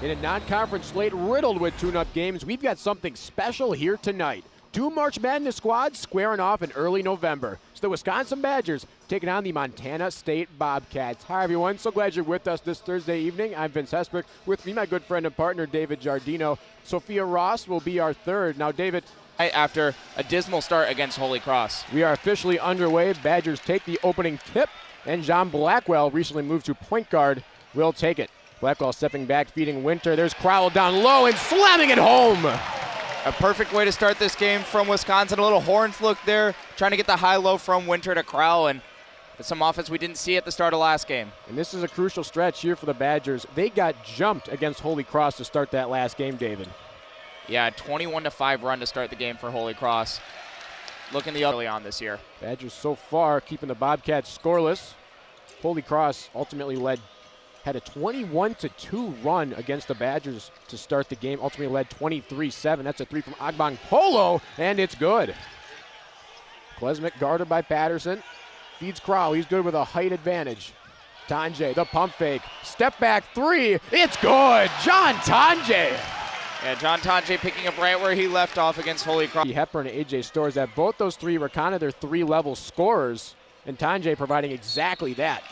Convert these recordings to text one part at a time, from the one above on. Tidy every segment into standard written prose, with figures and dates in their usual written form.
In a non-conference slate riddled with tune-up games, we've got something special here tonight. Two March Madness squads squaring off in early November. It's the Wisconsin Badgers taking on the Montana State Bobcats. Hi, everyone. So glad you're with us this Thursday evening. I'm Vince Hesbrick. With me, my good friend and partner, David Giardino. Sophia Ross will be our third. Now, David, after a dismal start against Holy Cross, we are officially underway. Badgers take the opening tip, and John Blackwell, recently moved to point guard, will take it. Blackwell stepping back, feeding Winter. There's Crowell down low and slamming it home. A perfect way to start this game from Wisconsin. A little Horns look there, trying to get the high-low from Winter to Crowell, and some offense we didn't see at the start of last game. And this is a crucial stretch here for the Badgers. They got jumped against Holy Cross to start that last game, David. Yeah, 21-5 run to start the game for Holy Cross. Looking the early on this year. Badgers so far keeping the Bobcats scoreless. Holy Cross ultimately had a 21-2 run against the Badgers to start the game. Ultimately led 23-7. That's a three from Agbang Polo, and it's good. Klesmik guarded by Patterson. Feeds Crowell. He's good with a height advantage. Tonje, the pump fake. Step back three. It's good. John Tonje. Yeah, John Tonje picking up right where he left off against Holy Cross. Hepburn and A.J. Storrs, that both those three were kind of their three-level scorers, and Tonje providing exactly that.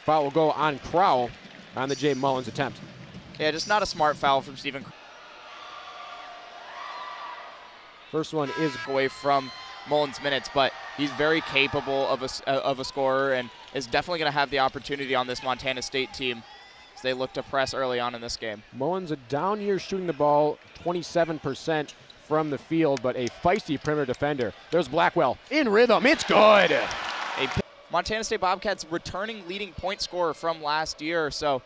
Foul will go on Crowell on the Jay Mullins attempt. Yeah, just not a smart foul from Stephen. First one is away from Mullins' minutes, but he's very capable of a scorer and is definitely going to have the opportunity on this Montana State team as they look to press early on in this game. Mullins a down year shooting the ball 27% from the field, but a feisty perimeter defender. There's Blackwell in rhythm. It's good. Montana State Bobcats returning leading point scorer from last year, so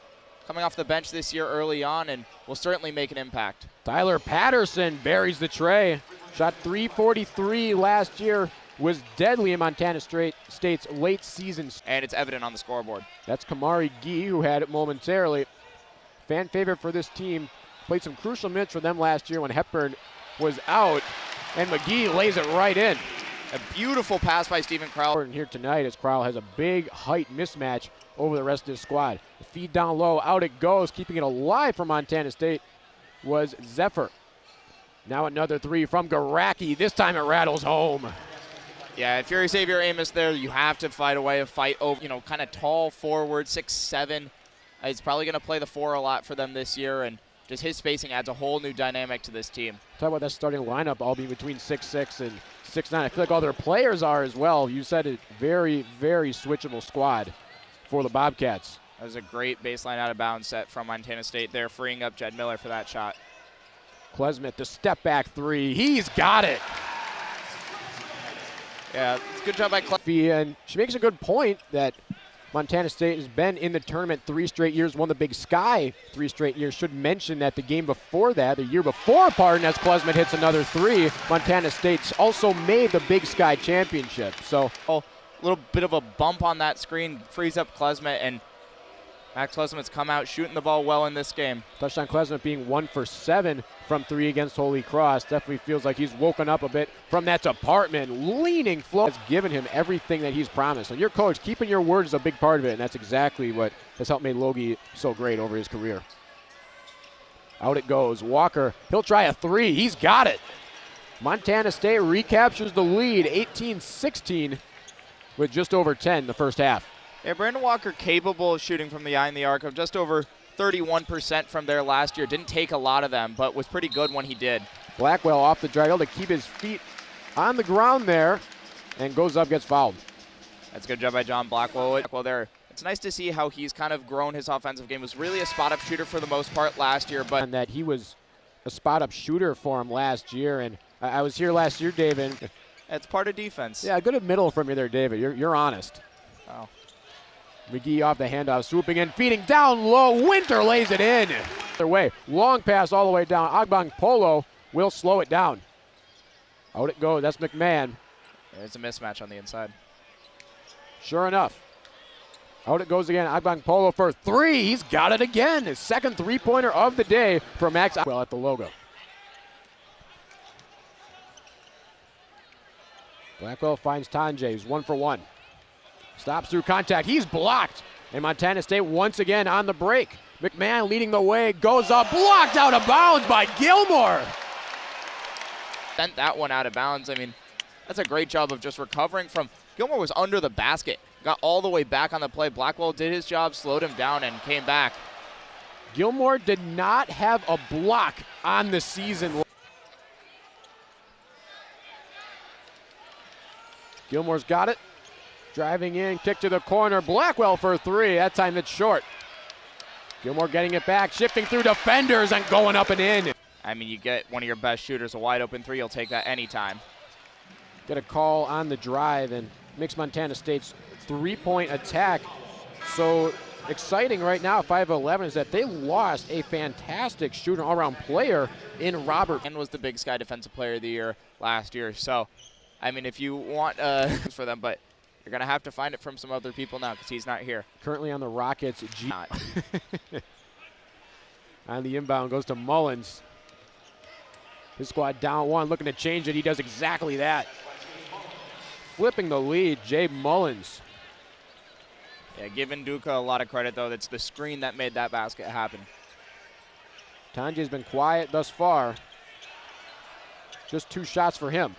coming off the bench this year early on and will certainly make an impact. Tyler Patterson buries the tray. Shot 343 last year, was deadly in Montana State's late season. And it's evident on the scoreboard. That's Kamari Gee, who had it momentarily. Fan favorite for this team. Played some crucial minutes for them last year when Hepburn was out, and McGee lays it right in. A beautiful pass by Stephen Crowell. Here tonight as Crowell has a big height mismatch over the rest of his squad. The feed down low, out it goes. Keeping it alive for Montana State was Zephyr. Now another three from Garacki. This time it rattles home. Yeah, if you're Xavier Amos there, you have to fight away, fight over, kind of tall forward, 6'7". He's probably going to play the four a lot for them this year, and just his spacing adds a whole new dynamic to this team. Talk about that starting lineup all being between 6'6" and 6'9". I feel like all their players are as well. You said it, very, very switchable squad for the Bobcats. That was a great baseline out of bounds set from Montana State there, freeing up Jed Miller for that shot. Klesmik, the step back three. He's got it. Yeah, it's a good job by Klesmik. And she makes a good point that Montana State has been in the tournament 3 straight years, won the Big Sky 3 straight years. Should mention that the game before that, the year before, as Klesmik hits another three, Montana State's also made the Big Sky championship. So a little bit of a bump on that screen frees up Klesmik, and Max Klesmik's come out shooting the ball well in this game. Touchdown Klesmik being 1 for 7 from 3 against Holy Cross. Definitely feels like he's woken up a bit from that department. Leaning flow has given him everything that he's promised. And your coach, keeping your word is a big part of it, and that's exactly what has helped make Logie so great over his career. Out it goes. Walker, he'll try a three. He's got it. Montana State recaptures the lead, 18-16, with just over 10 the first half. Yeah, Brandon Walker capable of shooting from the eye in the arc of just over 31% from there last year. Didn't take a lot of them, but was pretty good when he did. Blackwell off the dribble to keep his feet on the ground there and goes up, gets fouled. That's a good job by John Blackwell. There. It's nice to see how he's kind of grown his offensive game. Was really a spot-up shooter for the most part last year, but and that he was a spot-up shooter for him last year. And I was here last year, David. It's part of defense. Yeah, good middle from you there, David. You're honest. Oh. McGee off the handoff, swooping in, feeding down low. Winter lays it in. Their way, long pass all the way down. Agbang Polo will slow it down. Out it goes. That's McMahon. There's a mismatch on the inside. Sure enough. Out it goes again. Agbang Polo for three. He's got it again. His second three-pointer of the day for Max. Well, at the logo. Blackwell finds Tonje. He's 1 for 1. Stops through contact. He's blocked. And Montana State once again on the break. McMahon leading the way, goes up, blocked out of bounds by Gilmore. Sent that one out of bounds. I mean, that's a great job of just recovering from. Gilmore was under the basket, got all the way back on the play. Blackwell did his job, slowed him down, and came back. Gilmore did not have a block on the season. Gilmore's got it. Driving in, kick to the corner. Blackwell for three. That time it's short. Gilmore getting it back, shifting through defenders and going up and in. I mean, you get one of your best shooters a wide open three, you'll take that anytime. Get a call on the drive and makes Montana State's three-point attack so exciting right now. 5-11 is that they lost a fantastic shooter, all-around player in Robert. And was the Big Sky Defensive Player of the Year last year. So, I mean, if you want for them, but you're going to have to find it from some other people now because he's not here. Currently on the Rockets. On the inbound goes to Mullins. His squad down one, looking to change it. He does exactly that. Flipping the lead, Jay Mullins. Yeah, giving Duca a lot of credit, though. That's the screen that made that basket happen. Tanje's been quiet thus far. Just 2 shots for him.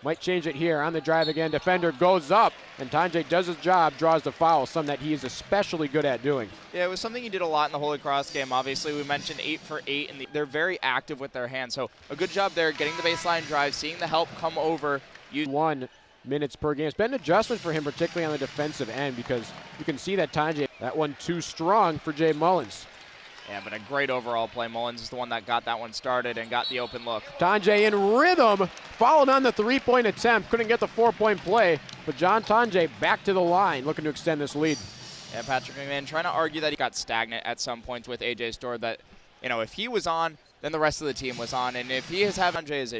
Might change it here on the drive again. Defender goes up, and Tanje does his job, draws the foul, something that he is especially good at doing. Yeah, it was something he did a lot in the Holy Cross game. Obviously, we mentioned 8 for 8, and they're very active with their hands. So a good job there, getting the baseline drive, seeing the help come over. 1 minutes per game. It's been an adjustment for him, particularly on the defensive end, because you can see that Tanje, that one too strong for Jay Mullins. Yeah, but a great overall play. Mullins is the one that got that one started and got the open look. Tanje in rhythm, followed on the 3-point attempt. Couldn't get the 4-point play, but John Tanje back to the line, looking to extend this lead. Yeah, Patrick McMahon trying to argue that he got stagnant at some points with A.J. Storr, that, you know, if he was on, then the rest of the team was on. And if he has had Tanje as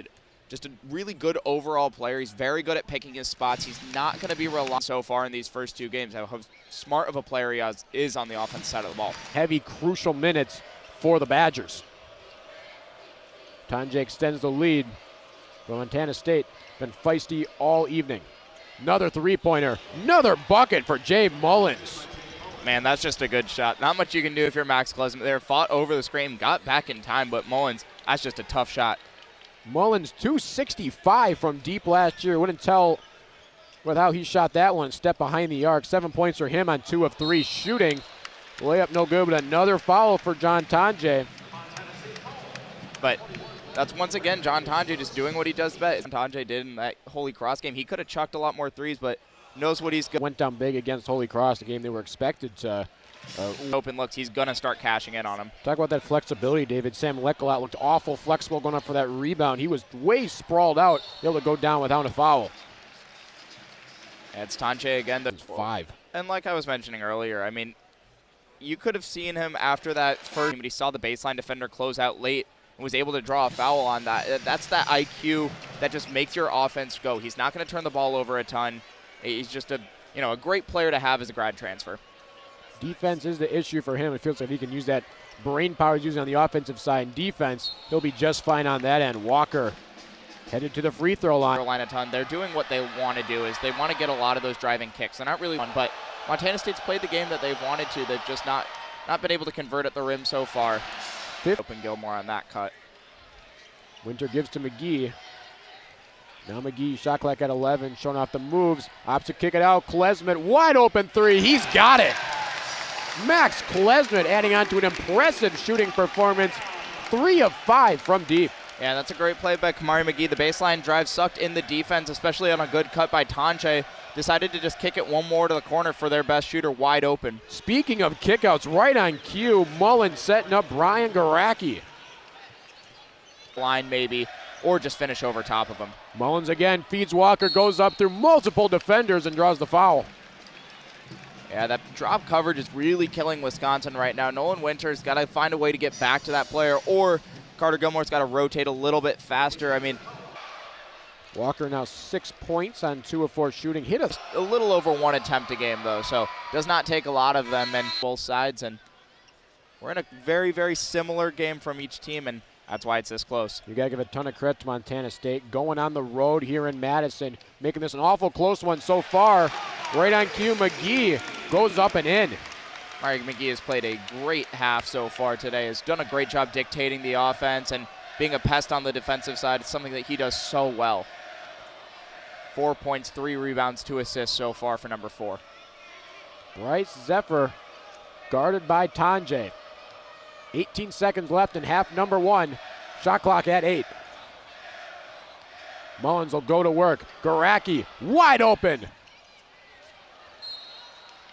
just a really good overall player, he's very good at picking his spots. He's not going to be reliant so far in these first 2 games. How smart of a player he is on the offensive side of the ball. Heavy, crucial minutes for the Badgers. Tanje extends the lead. But Montana State been feisty all evening. Another 3-pointer, another bucket for Jay Mullins. Man, that's just a good shot. Not much you can do if you're Max Klesmit there. Fought over the screen, got back in time, but Mullins, that's just a tough shot. Mullins 265 from deep last year. Wouldn't tell with how he shot that one. Step behind the arc. 7 points for him on 2 of 3 shooting. Layup no good, but another foul for John Tanje. But that's once again John Tanje just doing what he does best. Tanje did in that Holy Cross game. He could have chucked a lot more threes, but knows what he's good. Went down big against Holy Cross, the game they were expected to. Open looks, he's going to start cashing in on him. Talk about that flexibility, David. Sam Leckolat looked awful flexible going up for that rebound. He was way sprawled out, able to go down without a foul. It's Tanje again. 5. And like I was mentioning earlier, I mean, you could have seen him after that first, but he saw the baseline defender close out late and was able to draw a foul on that. That's that IQ that just makes your offense go. He's not going to turn the ball over a ton. He's just a great player to have as a grad transfer. Defense is the issue for him. It feels like he can use that brain power he's using on the offensive side. In defense, he'll be just fine on that end. Walker headed to the free throw line. A ton. They're doing what they want to do. Is they want to get a lot of those driving kicks. They're not really fun, but Montana State's played the game that they've wanted to. They've just not been able to convert at the rim so far. Open Gilmore on that cut. Winter gives to McGee. Now McGee, shot clock at 11, showing off the moves. Opts to kick it out. Klesmit, wide open 3. He's got it. Max Klesmit adding on to an impressive shooting performance. 3 of 5 from deep. Yeah, that's a great play by Kamari McGee. The baseline drive sucked in the defense, especially on a good cut by Tanje. Decided to just kick it one more to the corner for their best shooter wide open. Speaking of kickouts, right on cue, Mullins setting up Brian Garacki. Line maybe, or just finish over top of him. Mullins again feeds Walker, goes up through multiple defenders and draws the foul. Yeah, that drop coverage is really killing Wisconsin right now. Nolan Winter's got to find a way to get back to that player, or Carter Gilmore's got to rotate a little bit faster. I mean, Walker now 6 points on 2 of 4 shooting. Hit a little over 1 attempt a game, though, so does not take a lot of them on both sides. And we're in a very, very similar game from each team, and that's why it's this close. You got to give a ton of credit to Montana State. Going on the road here in Madison, making this an awful close one so far. Right on cue, McGee goes up and in. Mario McGee has played a great half so far today. Has done a great job dictating the offense and being a pest on the defensive side. It's something that he does so well. 4 points, 3 rebounds, 2 assists so far for number 4. Bryce Zephyr guarded by Tanjay. 18 seconds left in half number 1. Shot clock at 8. Mullins will go to work. Garacki wide open.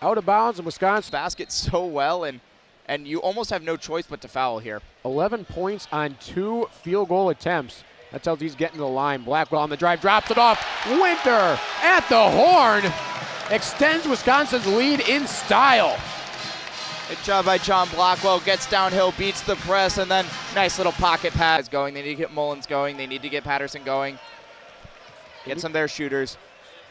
Out of bounds in Wisconsin. Basket so well, and you almost have no choice but to foul here. 11 points on 2 field goal attempts. That tells he's getting to the line. Blackwell on the drive, drops it off. Winter at the horn. Extends Wisconsin's lead in style. Good job by John Blackwell. Gets downhill, beats the press, and then nice little pocket pass going. They need to get Mullins going. They need to get Patterson going. Get some of their shooters.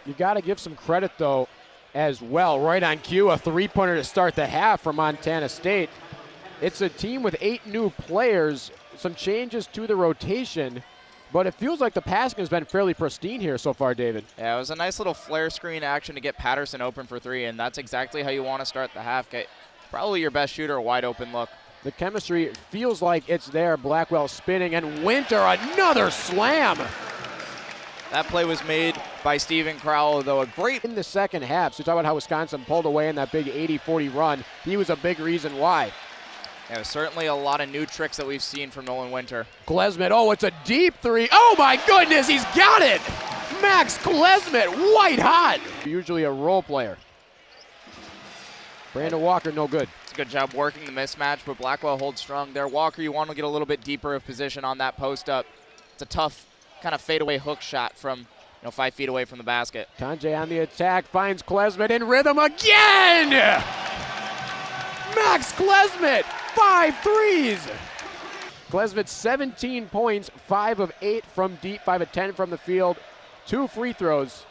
You got to give some credit, though, as well. Right on cue, a three-pointer to start the half for Montana State. It's a team with 8 new players, some changes to the rotation, but it feels like the passing has been fairly pristine here so far, David. Yeah, it was a nice little flare screen action to get Patterson open for 3, and that's exactly how you want to start the half. Get probably your best shooter, a wide open look. The chemistry feels like it's there. Blackwell spinning, and Winter, another slam. That play was made by Steven Crowell, though a great in the second half. So talk about how Wisconsin pulled away in that big 80-40 run. He was a big reason why. Yeah, certainly a lot of new tricks that we've seen from Nolan Winter. Klesmit, oh, it's a deep 3. Oh my goodness, he's got it! Max Klesmit, white hot. Usually a role player. Brandon Walker, no good. It's a good job working the mismatch, but Blackwell holds strong there. Walker, you want to get a little bit deeper of position on that post up. It's a tough kind of fadeaway hook shot from 5 feet away from the basket. Tanjay on the attack, finds Klesmit in rhythm again! Max Klesmit, 5 threes! Klesmit 17 points, 5 of 8 from deep, 5 of 10 from the field, 2 free throws.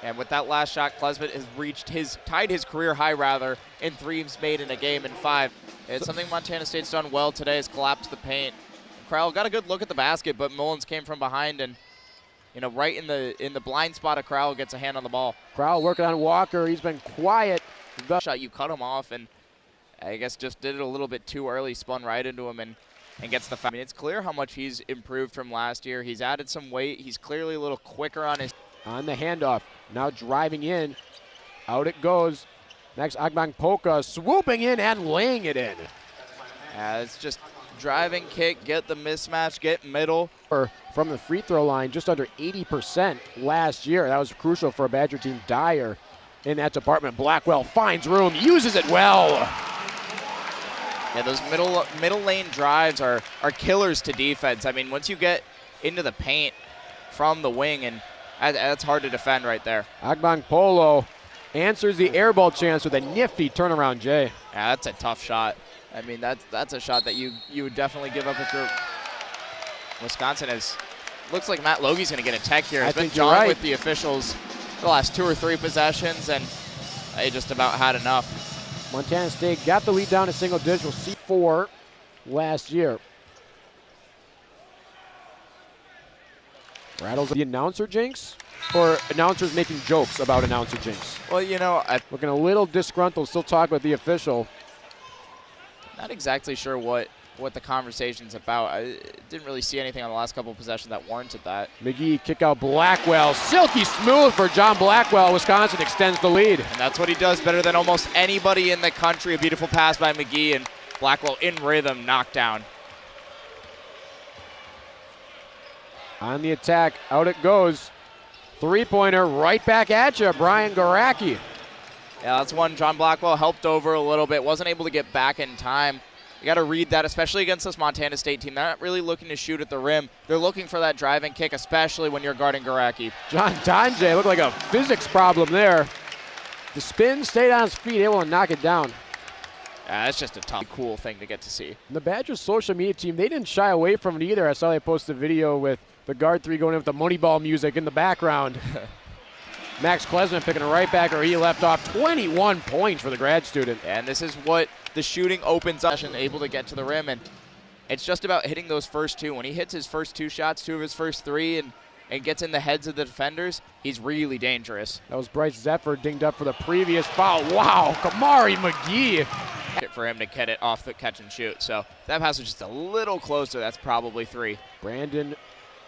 And with that last shot, Klesmit has tied his career high in threes made in a game in 5. It's something Montana State's done well today is collapse the paint. Crowell got a good look at the basket, but Mullins came from behind and, right in the blind spot of Crowell, gets a hand on the ball. Crowell working on Walker. He's been quiet. The shot, you cut him off, and I guess just did it a little bit too early, spun right into him, and gets the foul. I mean, it's clear how much he's improved from last year. He's added some weight. He's clearly a little quicker on his. On the handoff, now driving in. Out it goes. Next, Agbankpoka swooping in and laying it in. It's just driving, kick, get the mismatch, get middle. From the free throw line, just under 80% last year. That was crucial for a Badger team. Dyer in that department. Blackwell finds room, uses it well. Yeah, those middle lane drives are killers to defense. I mean, once you get into the paint from the wing, and that's hard to defend right there. Agbankpolo answers the air ball chance with a nifty turnaround, Jay. Yeah, that's a tough shot. I mean, that's a shot that you would definitely give up if you're Wisconsin. Looks like Matt Logie's going to get a tech here. He's been jawing with the officials the last 2 or 3 possessions, and they just about had enough. Montana State got the lead down to single digits. We'll see 4 last year. Rattles the announcer jinx, or announcers making jokes about announcer jinx? Well, looking a little disgruntled, still talk with the official. Not exactly sure what the conversation's about. I didn't really see anything on the last couple of possessions that warranted that. McGee kick out Blackwell. Silky smooth for John Blackwell. Wisconsin extends the lead. And that's what he does better than almost anybody in the country. A beautiful pass by McGee, and Blackwell in rhythm, knockdown. On the attack, out it goes. 3-pointer right back at you, Brian Garacki. Yeah, that's one John Blackwell helped over a little bit. Wasn't able to get back in time. You got to read that, especially against this Montana State team. They're not really looking to shoot at the rim. They're looking for that driving kick, especially when you're guarding Garacki. John Tanjay looked like a physics problem there. The spin stayed on his feet, able to knock it down. That's just a tough, cool thing to get to see. And the Badgers social media team, they didn't shy away from it either. I saw they posted a video with the guard 3 going in with the Moneyball music in the background. Max Klesmit picking a right back where he left off. 21 points for the grad student. And this is what the shooting opens up, and able to get to the rim. And it's just about hitting those first 2. When he hits his first 2 shots, 2 of his first 3, and and gets in the heads of the defenders, he's really dangerous. That was Bryce Zephyr dinged up for the previous foul. Wow, Kamari McGee. For him to get it off the catch and shoot. So if that pass was just a little closer, that's probably 3. Brandon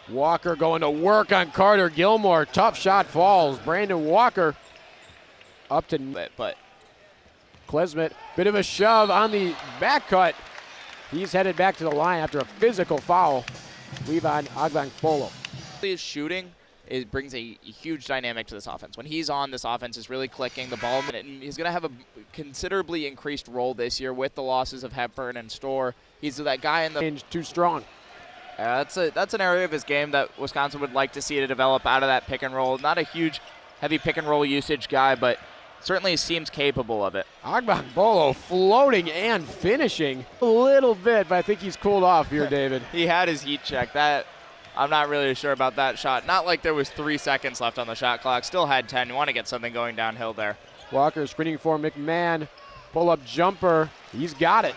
Walker going to work on Carter Gilmore. Tough shot falls. Brandon Walker up to but Klesmet. Bit of a shove on the back cut. He's headed back to the line after a physical foul. Levon Agbankpolo. his shooting brings a huge dynamic to this offense. When he's on, this offense is really clicking. The ball, and he's going to have a considerably increased role this year with the losses of Hepburn and Storr. He's that guy in the too strong. That's an area of his game that Wisconsin would like to see to develop out of that pick and roll. Not a huge, heavy pick and roll usage guy, but certainly seems capable of it. Agbankpolo floating and finishing a little bit, but I think he's cooled off here, David. He had his heat check. I'm not really sure about that shot. Not like there was 3 seconds left on the shot clock. Still had 10. You want to get something going downhill there. Walker screening for McMahon. Pull-up jumper. He's got it.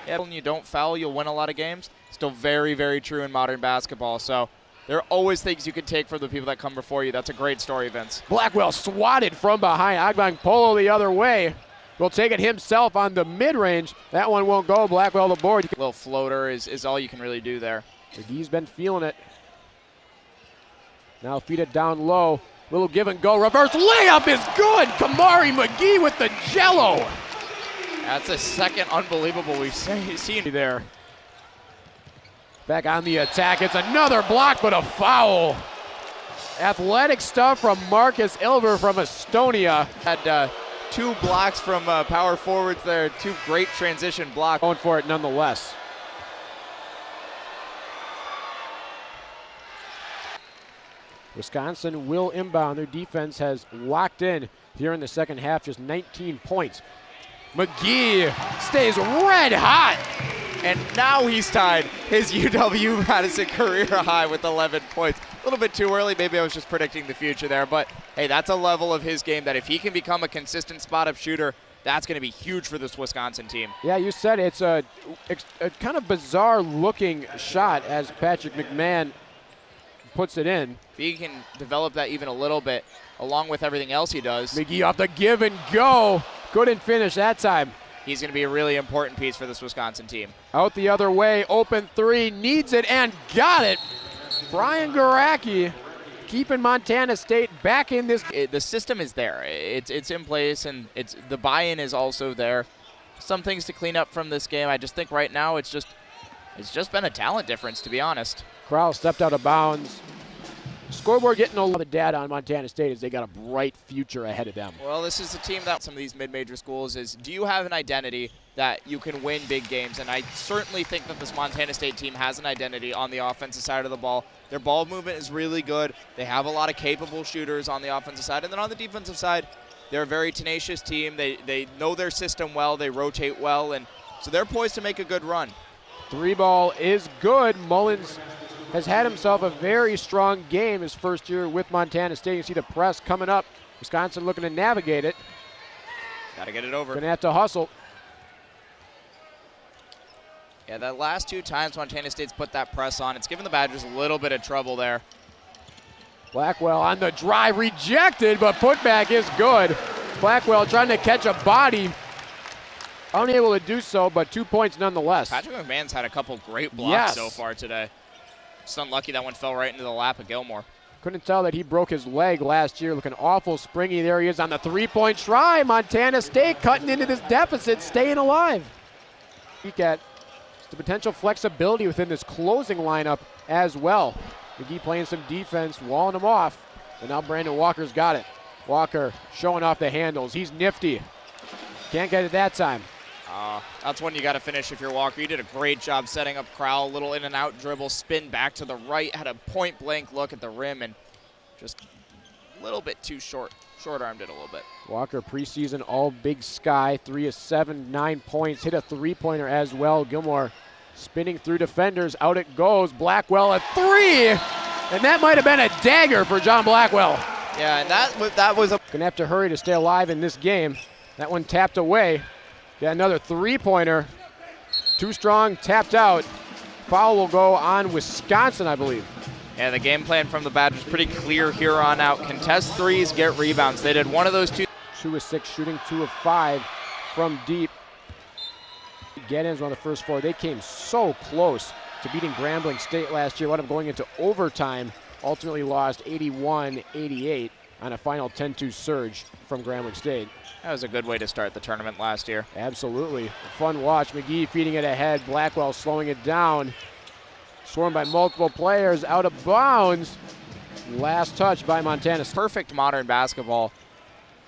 Yeah, when you don't foul, you'll win a lot of games. Still very, very true in modern basketball. So there are always things you can take from the people that come before you. That's a great story, Vince. Blackwell swatted from behind. Agbankpolo the other way. Will take it himself on the mid-range. That one won't go. Blackwell the board. A little floater is all you can really do there. McGee's been feeling it. Now feed it down low. Little give and go. Reverse layup is good. Kamari McGee with the jello. That's the second unbelievable we've seen there. Back on the attack. It's another block, but a foul. Athletic stuff from Marcus Ilver from Estonia. Had 2 blocks from power forwards there. 2 great transition blocks. Going for it nonetheless. Wisconsin will inbound. Their defense has locked in here in the second half, just 19 points. McGee stays red hot. And now he's tied his UW-Madison career high with 11 points. A little bit too early. Maybe I was just predicting the future there. But, hey, that's a level of his game that if he can become a consistent spot-up shooter, that's going to be huge for this Wisconsin team. Yeah, you said it's a kind of bizarre-looking shot as Patrick McMahon puts it in. If he can develop that even a little bit, along with everything else he does. McGee off the give and go. Couldn't finish that time. He's going to be a really important piece for this Wisconsin team. Out the other way, open 3, needs it and got it. Brian Garacki keeping Montana State back in this. The system is there. It's in place, and the buy-in is also there. Some things to clean up from this game. I just think right now it's just been a talent difference, to be honest. Crowell stepped out of bounds. Scoreboard getting a lot of data on Montana State as they got a bright future ahead of them. Well, this is a team that some of these mid-major schools is, do you have an identity that you can win big games? And I certainly think that this Montana State team has an identity on the offensive side of the ball. Their ball movement is really good. They have a lot of capable shooters on the offensive side. And then on the defensive side, they're a very tenacious team. They know their system well. They rotate well. And so they're poised to make a good run. 3 ball is good. Mullins has had himself a very strong game his first year with Montana State. You see the press coming up. Wisconsin looking to navigate it. Got to get it over. Going to have to hustle. Yeah, that last 2 times Montana State's put that press on, it's given the Badgers a little bit of trouble there. Blackwell on the drive, rejected, but putback is good. Blackwell trying to catch a body. Unable to do so, but 2 points nonetheless. Patrick McMahon's had a couple great blocks so far today. Just unlucky that one fell right into the lap of Gilmore. Couldn't tell that he broke his leg last year. Looking awful springy. There he is on the 3-point try. Montana State cutting into this deficit, staying alive. Peek at the potential flexibility within this closing lineup as well. McGee playing some defense, walling him off. And now Brandon Walker's got it. Walker showing off the handles. He's nifty. Can't get it that time. That's one you got to finish if you're Walker. You did a great job setting up Crowell. Little in and out dribble, spin back to the right, had a point blank look at the rim, and just a little bit too short-armed it a little bit. Walker preseason all Big Sky, 3 of 7, 9 points, hit a 3-pointer as well. Gilmore spinning through defenders, out it goes. Blackwell at 3, and that might have been a dagger for John Blackwell. Yeah, and that was a. Gonna have to hurry to stay alive in this game. That one tapped away. Got another 3-pointer. Too strong, tapped out. Foul will go on Wisconsin, I believe. Yeah, the game plan from the Badgers pretty clear here on out. Contest threes, get rebounds. They did one of those two. 2 of 6, shooting 2 of 5 from deep. Get-ins on the first 4. They came so close to beating Grambling State last year. Wound up going into overtime. Ultimately lost 81-88 on a final 10-2 surge from Grambling State. That was a good way to start the tournament last year. Absolutely. Fun watch. McGee feeding it ahead. Blackwell slowing it down. Swarmed by multiple players. Out of bounds. Last touch by Montana. Perfect modern basketball.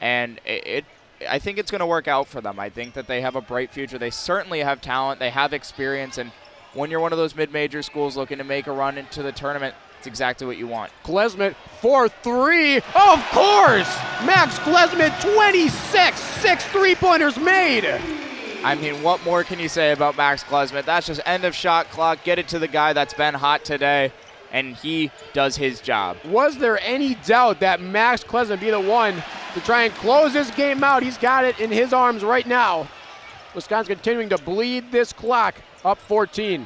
And I think it's going to work out for them. I think that they have a bright future. They certainly have talent. They have experience. And when you're one of those mid-major schools looking to make a run into the tournament, it's exactly what you want. Klesmit for 3. Of course! Max Klesmit, 26. 6 3-pointers made. I mean, what more can you say about Max Klesmit? That's just end of shot clock. Get it to the guy that's been hot today, and he does his job. Was there any doubt that Max Klesmit would be the one to try and close this game out? He's got it in his arms right now. Wisconsin continuing to bleed this clock, up 14.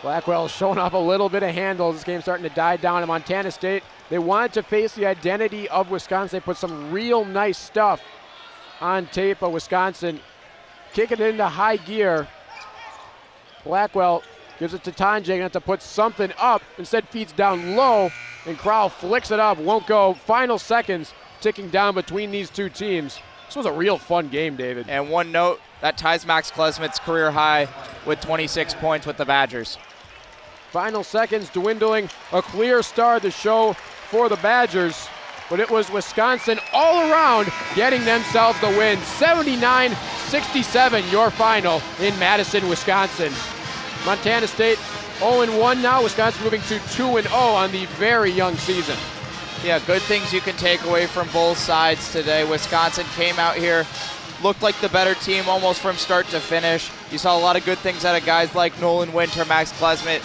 Blackwell showing off a little bit of handle. This game's starting to die down in Montana State. They wanted to face the identity of Wisconsin. They put some real nice stuff on tape of Wisconsin. Kicking it into high gear. Blackwell gives it to Tonje, gonna have to put something up. Instead feeds down low, and Crowell flicks it up, won't go. Final seconds ticking down between these two teams. This was a real fun game, David. And one note, that ties Max Klesmit's career high with 26 points with the Badgers. Final seconds dwindling, a clear start to show for the Badgers, but it was Wisconsin all around getting themselves the win. 79-67, your final in Madison, Wisconsin. Montana State 0-1 now. Wisconsin moving to 2-0 on the very young season. Yeah, good things you can take away from both sides today. Wisconsin came out here, looked like the better team almost from start to finish. You saw a lot of good things out of guys like Nolan Winter, Max Klesmit.